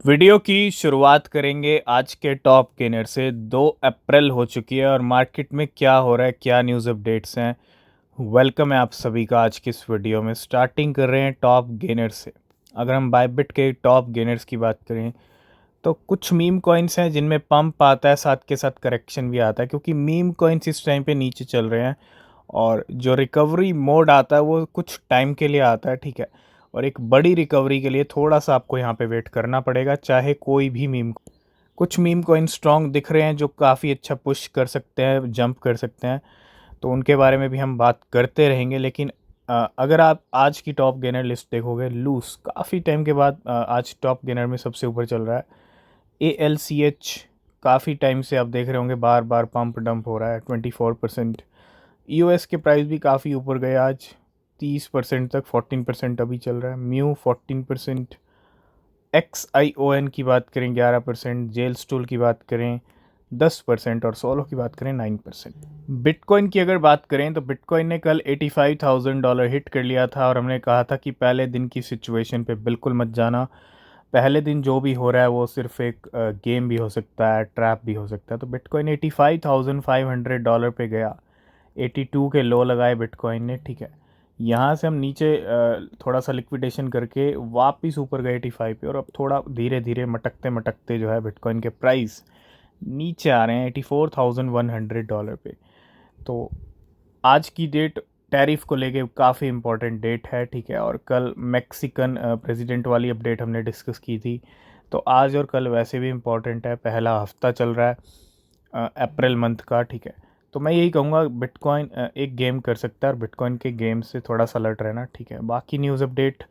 Video की शुरुआत करेंगे आज के टॉप गेनर से। 2 अप्रैल हो चुकी है और मार्केट में क्या हो रहा है, क्या न्यूज़ अपडेट्स हैं। वेलकम है आप सभी का आज की इस वीडियो में। स्टार्टिंग कर रहे हैं टॉप गेनर से। अगर हम बायबिट के टॉप गेनर्स की बात करें तो कुछ मीम कॉइन्स हैं जिनमें पंप आता है, साथ के साथ करेक्शन भी आता है, क्योंकि मीम कॉइन्स इस टाइम पे नीचे चल रहे हैं और जो रिकवरी मोड आता है वो कुछ टाइम के लिए आता है, ठीक है। और एक बड़ी रिकवरी के लिए थोड़ा सा आपको यहाँ पे वेट करना पड़ेगा, चाहे कोई भी मीम। कुछ मीम कॉइन स्ट्रॉन्ग दिख रहे हैं जो काफ़ी अच्छा पुश कर सकते हैं, जंप कर सकते हैं, तो उनके बारे में भी हम बात करते रहेंगे। लेकिन अगर आप आज की टॉप गेनर लिस्ट देखोगे, लूस काफ़ी टाइम के बाद आज टॉप गेनर में सबसे ऊपर चल रहा है। ALCH काफ़ी टाइम से आप देख रहे होंगे बार बार पंप डंप हो रहा है 24%। EOS के प्राइस भी काफ़ी ऊपर गए आज 30% तक, 14% अभी चल रहा है। म्यू 14%, XION की बात करें 11%, जेल स्टूल की बात करें 10% और सोलो की बात करें 9%। बिटकॉइन की अगर बात करें तो बिटकॉइन ने कल $85,000 हिट कर लिया था और हमने कहा था कि पहले दिन की सिचुएशन पे बिल्कुल मत जाना। पहले दिन जो भी हो रहा है वो सिर्फ एक गेम भी हो सकता है, ट्रैप भी हो सकता है। तो बिटकॉइन $85,500 पे गया, 82 के लो लगाए बिटकॉइन ने, ठीक है। यहाँ से हम नीचे थोड़ा सा लिक्विडेशन करके वापस ऊपर गए 85 पे, और अब थोड़ा धीरे धीरे मटकते मटकते जो है बिटकॉइन के प्राइस नीचे आ रहे हैं $84,100 पे। तो आज की डेट टैरिफ को लेके काफ़ी इम्पोर्टेंट डेट है, ठीक है। और कल मैक्सिकन प्रेसिडेंट वाली अपडेट हमने डिस्कस की थी, तो आज और कल वैसे भी इम्पोर्टेंट है। पहला हफ्ता चल रहा है अप्रैल मंथ का, ठीक है। तो मैं यही कहूँगा बिटकॉइन एक गेम कर सकता है और बिटकॉइन के गेम से थोड़ा सा अलर्ट रहना, ठीक है। बाकी न्यूज़ अपडेट,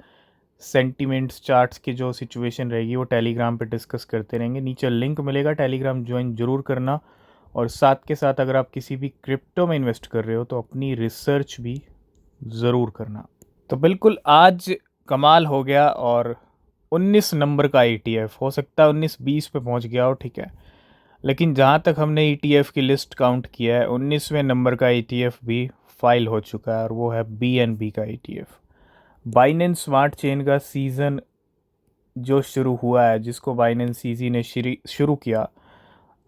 सेंटिमेंट्स, चार्ट्स की जो सिचुएशन रहेगी वो टेलीग्राम पे डिस्कस करते रहेंगे। नीचे लिंक मिलेगा, टेलीग्राम ज्वाइन ज़रूर करना। और साथ के साथ अगर आप किसी भी क्रिप्टो में इन्वेस्ट कर रहे हो तो अपनी रिसर्च भी ज़रूर करना। तो बिल्कुल आज कमाल हो गया और 19 नंबर का ETF हो सकता है 19-20 पे पहुंच गया हो, ठीक है। लेकिन जहां तक हमने ETF की लिस्ट काउंट किया है, 19वें नंबर का ETF भी फाइल हो चुका है और वो है BNB का ETF। बाइनेंस स्मार्ट चेन का सीज़न जो शुरू हुआ है, जिसको बाइनेंस सीजी ने शुरू किया,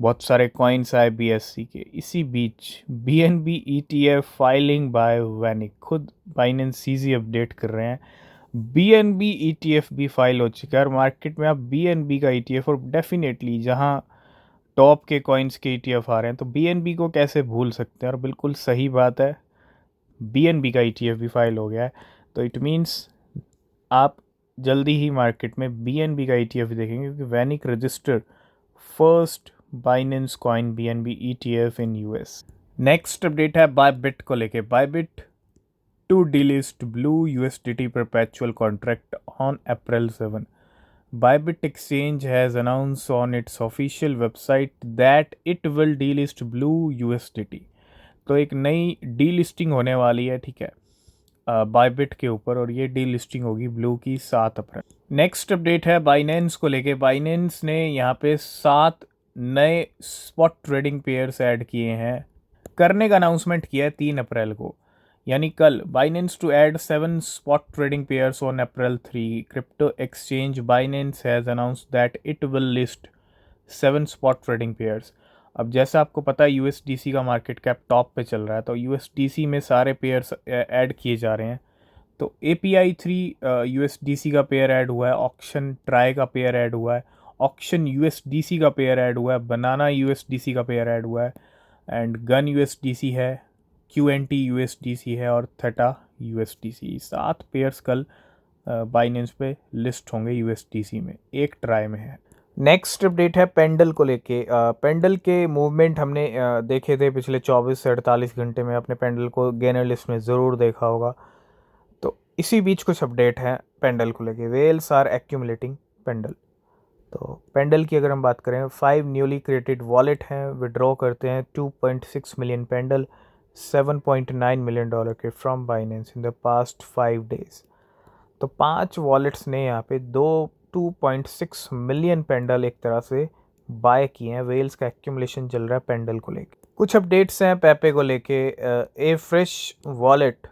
बहुत सारे कॉइन्स आए BSC के। इसी बीच BNB ETF filing by VanEck, खुद बाइनेंस सीजी अपडेट कर रहे हैं। BNB ETF भी फाइल हो चुका है और मार्केट में अब BNB का ETF, और डेफिनेटली जहां टॉप के कॉइन्स के ETF आ रहे हैं तो BNB को कैसे भूल सकते हैं। और बिल्कुल सही बात है, BNB का ETF भी फाइल हो गया है, तो इट मीन्स आप जल्दी ही मार्केट में BNB का ETF देखेंगे, क्योंकि VanEck registered first Binance coin BNB ETF in US। Next update है बायबिट को लेके। Bybit to delist blue USDT perpetual contract on April 7. Bybit Exchange has announced on its official website that it will delist blue USDT। तो एक नई delisting होने वाली है, ठीक है, बायबिट के ऊपर, और ये डीलिस्टिंग होगी ब्लू की 7 अप्रैल। नेक्स्ट अपडेट है बाइनेंस को लेके। बाइनेंस ने यहाँ पे 7 नए स्पॉट ट्रेडिंग पेयर्स ऐड किए हैं, करने का अनाउंसमेंट किया है 3 अप्रैल को, यानी कल। Binance to add 7 spot trading pairs on April 3। Crypto exchange Binance has announced that it will list 7 spot trading pairs. अब जैसा आपको पता है USDC का मार्केट कैप टॉप पे चल रहा है, तो USDC में सारे पेयर्स ऐड किए जा रहे हैं। तो API 3 USDC का पेयर ऐड हुआ है, ऑक्शन ट्राई का पेयर ऐड हुआ है, ऑक्शन USDC का पेयर ऐड हुआ है, बनाना USDC का पेयर ऐड हुआ है, एंड गन USDC है, QNT USDC है और थेटा USDC। 7 पेयर्स कल बाइनेंस पे लिस्ट होंगे USDC में, एक ट्राई में है। नेक्स्ट अपडेट है पेंडल को लेके। पेंडल के मूवमेंट हमने देखे थे पिछले 24 से 48 घंटे में। अपने पेंडल को गेनर लिस्ट में ज़रूर देखा होगा। तो इसी बीच कुछ अपडेट है पेंडल को लेके। Whales are accumulating Pendle. तो पेंडल की अगर हम बात करें, 5 न्यूली क्रिएटेड वॉलेट हैं, विड्रॉ करते हैं 2.6 मिलियन पेंडल, $7.9 मिलियन के from Binance in the past 5 days. तो 5 वॉलेट्स ने यहाँ पे 2.6 मिलियन पेंडल एक तरह से बाय किए हैं। वेल्स का एक्यूमुलेशन चल रहा है पेंडल को लेके। कुछ अपडेट्स हैं पेपे को लेके। A fresh wallet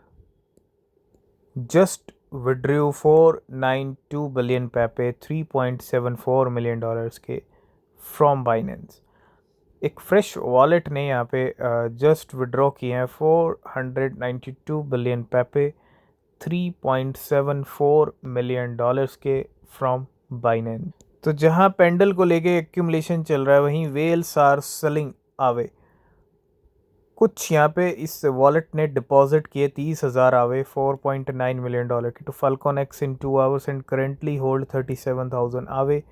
just withdrew 492 billion Pepe $3.74 million के फ्रॉम बाइनेंस। एक फ्रेश वॉलेट ने यहाँ पे जस्ट विड्रॉ किए हैं 492 बिलियन पेपे $3.74 मिलियन के फ्रॉम बाइनेंस। तो जहाँ पेंडल को लेके एक्यूमुलेशन चल रहा है वहीं वेल्स आर सेलिंग आवे। कुछ यहाँ पे इस वॉलेट ने डिपॉजिट किए 30,000 आवे $4.9 मिलियन की to FalconX in 2 hours and currently hold 37,000 Aave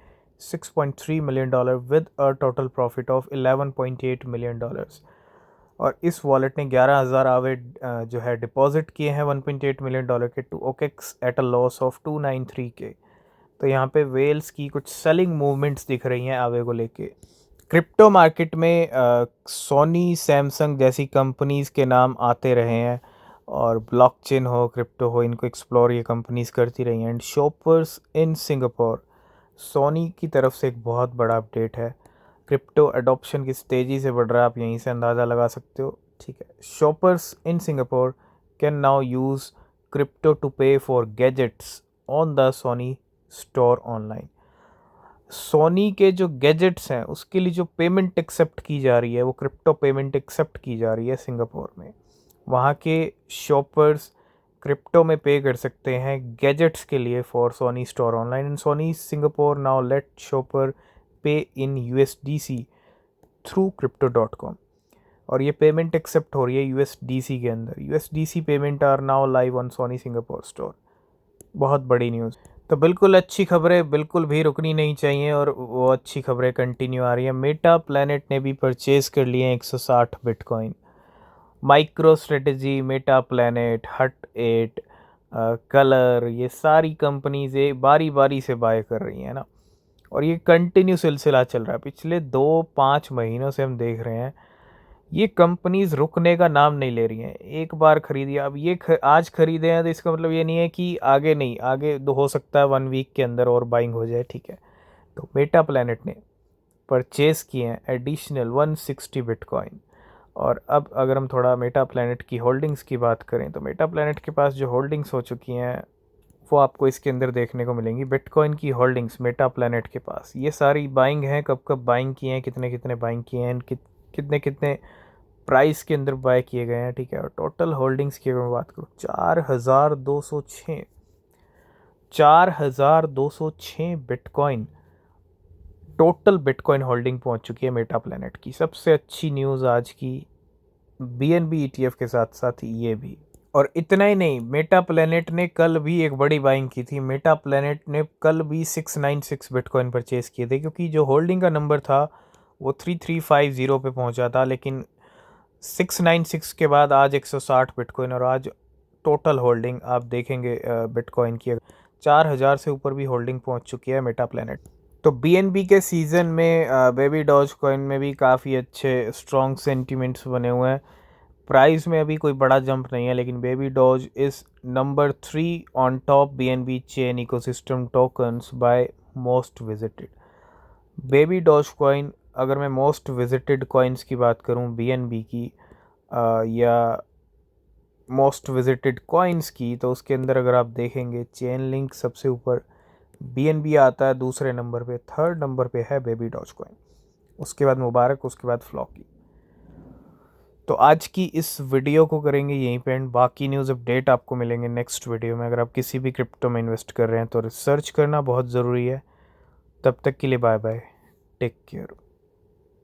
$6.3 million with a total profit of $11.8 million. और इस वॉलेट ने 11,000 आवे जो है डिपॉजिट किए हैं 1.8 मिलियन के to OKX at a loss of 293 K. तो यहाँ पे वेल्स की कुछ सेलिंग मूवमेंट्स दिख रही हैं आवे को लेके। क्रिप्टो मार्केट में सोनी सैमसंग जैसी कंपनीज़ के नाम आते रहे हैं और ब्लॉकचेन हो क्रिप्टो हो इनको एक्सप्लोर ये कंपनीज़ करती रही हैं। And shoppers in Singapore, Sony की तरफ से एक बहुत बड़ा अपडेट है। क्रिप्टो एडॉप्शन किस तेज़ी से बढ़ रहा है आप यहीं से अंदाज़ा लगा सकते हो। ठीक है, shoppers in Singapore can now use crypto to pay for gadgets on the Sony store online. Sony के जो गैजेट्स हैं उसके लिए जो पेमेंट एक्सेप्ट की जा रही है वो क्रिप्टो पेमेंट एक्सेप्ट की जा रही है सिंगापुर में। वहाँ के शॉपर्स क्रिप्टो में पे कर सकते हैं गैजेट्स के लिए for Soni store online. And Soni Singapore now let shopper पे इन USDC थ्रू crypto.com। और ये पेमेंट एक्सेप्ट हो रही है USDC के अंदर। USDC payment are now live on Sony Singapore store. बहुत बड़ी न्यूज़। तो बिल्कुल अच्छी खबरें बिल्कुल भी रुकनी नहीं चाहिए और वो अच्छी खबरें कंटिन्यू आ रही हैं। मेटा प्लैनेट ने भी परचेज़ कर लिए हैं 160 bitcoin. Micro strategy, Meta planet, हट 8, कलर, ये सारी कंपनीज बारी बारी से बाय कर रही हैं ना। और ये कंटिन्यू सिलसिला चल रहा है। पिछले 2-5 महीनों से हम देख रहे हैं ये कंपनीज रुकने का नाम नहीं ले रही हैं। एक बार खरीदी, अब ये आज खरीदे हैं तो इसका मतलब ये नहीं है कि आगे नहीं, आगे तो हो सकता है 1 वीक के अंदर और बाइंग हो जाए। ठीक है, तो मेटा प्लैनेट ने परचेज़ किए हैं एडिशनल 160 बिटकॉइन। और अब अगर हम थोड़ा मेटा प्लैनेट की होल्डिंग्स की बात करें तो मेटा प्लैनेट के पास जो होल्डिंग्स हो चुकी हैं वो आपको इसके अंदर देखने को मिलेंगी। बिटकॉइन की होल्डिंग्स मेटा प्लैनेट के पास ये सारी बाइंग हैं, कब कब बाइंग किए हैं, कितने कितने बाइंग किए हैं, कितने कितने प्राइस के अंदर बाय किए गए हैं। ठीक है, और टोटल होल्डिंग्स की अगर मैं बात करूँ 4,206 बिटकॉइन टोटल बिटकॉइन होल्डिंग पहुंच चुकी है मेटा प्लैनेट की। सबसे अच्छी न्यूज़ आज की BNB ETF के साथ साथ ये भी। और इतना ही नहीं, मेटा प्लैनेट ने कल भी एक बड़ी बाइंग की थी। मेटा प्लैनेट ने कल भी 696 बिटकॉइन परचेज़ किए थे क्योंकि जो होल्डिंग का नंबर था वो 3350 पे पहुंचा था, लेकिन 696 के बाद आज 160 बिटकॉइन। और आज टोटल होल्डिंग आप देखेंगे बिटकॉइन की 4,000 से ऊपर भी होल्डिंग पहुंच चुकी है मेटा प्लैनेट। तो BNB के सीज़न में बेबी डॉज कॉइन में भी काफ़ी अच्छे स्ट्रॉन्ग सेंटिमेंट्स बने हुए हैं। प्राइस में अभी कोई बड़ा जंप नहीं है, लेकिन Baby Doge is number 3 on top BNB chain ecosystem tokens by most visited. Baby Doge coin, अगर मैं मोस्ट विजिटेड कॉइन्स की बात करूं BNB की या मोस्ट विजिटेड कॉइन्स की, तो उसके अंदर अगर आप देखेंगे चेन लिंक सबसे ऊपर BNB आता है, दूसरे नंबर पे, थर्ड नंबर पे है बेबी डॉज कॉइन, उसके बाद मुबारक, उसके बाद फ्लॉकी। तो आज की इस वीडियो को करेंगे यहीं पे एंड। बाकी न्यूज़ अपडेट आपको मिलेंगे नेक्स्ट वीडियो में। अगर आप किसी भी क्रिप्टो में इन्वेस्ट कर रहे हैं तो रिसर्च करना बहुत ज़रूरी है। तब तक के लिए बाय बाय, टेक केयर।